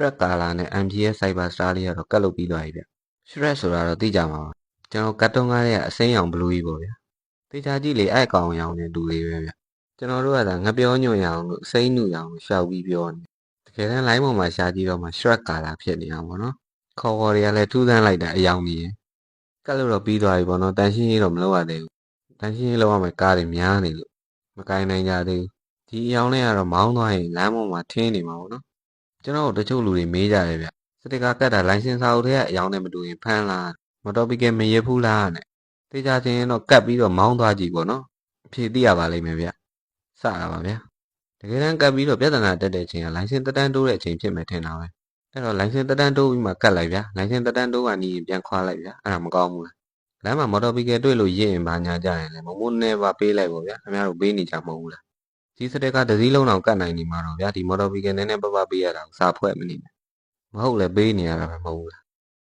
Shrek ကာလာနဲ့ MGS Cyber Star လေးကတော့ကတ်လုပ်ပြီးသွားပြီဗျ Shrek ဆိုတာတော့သိကြမှာပါကျွန်တော်ကတ်တုံးကားလေးကအစိမ်းရောင်ဘလူးကြီးပေါ့ဗျာတေချာကြည့်လေအဲ့ကောင်ရောင်နဲ့တူလေးပဲဗျကျွန်တော်တို့ကဒါငပြောညွန့်ရအောင်လို့စိမ်းနူရအောင်လို့ရှောက်ပြီးပြောနေတကယ်တမ်း line ပေါ်မှာရှာကြည့်တော့မှ Shrek ကာလာဖြစ်နေအောင်ပေါ့နော်ခေါ်ခေါ်တွေကလည်းထူးဆန်းလိုက်တာအယောင်ကြီးကတ်လို့တော့ပြီးသွားပြီပေါ့နော်တန်ရှင်းရေးတော့မလုပ်ရသေးဘူးတန်ရှင်းရေးလုပ်ရမယ့်ကားတွေများနေလို့မကိုင်းနိုင်ကြသေးဘူးဒီအယောင်လေးကတော့မောင်းသွားရင်လမ်းပေါ်မှာထင်းနေမှာပေါ့နော်ကျွန်တော်တို့တချို့လူတွေမေးကြတယ်ဗျစတစ်ကာကတ်တာလိုင်စင်စာအုပ်ထဲကအယောင်နဲ့မတူရင်ဖမ်းလားမတော်ပီကယ်မရဘူးလားနဲ့တေချာချင်းတော့ကတ်ပြီးတော့မောင်းသွားကြည့်ပေါ့နော်အဖြေသိရပါလိမ့်မယ်ဗျစတာပါဗျတကယ်တမ်းကတ်ပြီးတော့ပြဿနာတက်တဲ့အချိန်ကလိုင်စင်တက်တန်းတိုးတဲ့အချိန်ဖြစ်မယ်ထင်တာပဲအဲ့တော့လိုင်စင်တက်တန်းတိုးပြီးမှကတ်လိုက်ဗျလိုင်စင်တက်တန်းတိုးကနေရင်ပြန်ခွာလိုက်ဗျအဲ့ဒါမကောင်းဘူးလားလမ်းမှာမော်တော်ပီကယ်တွေ့လို့ရင့်ရင်ဘာညာကြရင်လည်းမမိုးနဲ့ပါပေးလိုက်ပေါ့ဗျခင်ဗျားတို့ပေးနေကြမဟုတ်ဘူးလားဒီစတစ်ကာတစ်စည်းလုံးတော့ကတ်နိုင်နေမှာတော့ဗျာဒီမော်တော်ပီကယ်နည်းနည်းပပပေးရတာကိုစာဖွဲ့မနေနဲ့မဟုတ်လဲပေးနေရတာပဲမဟုတ်ဘူးလား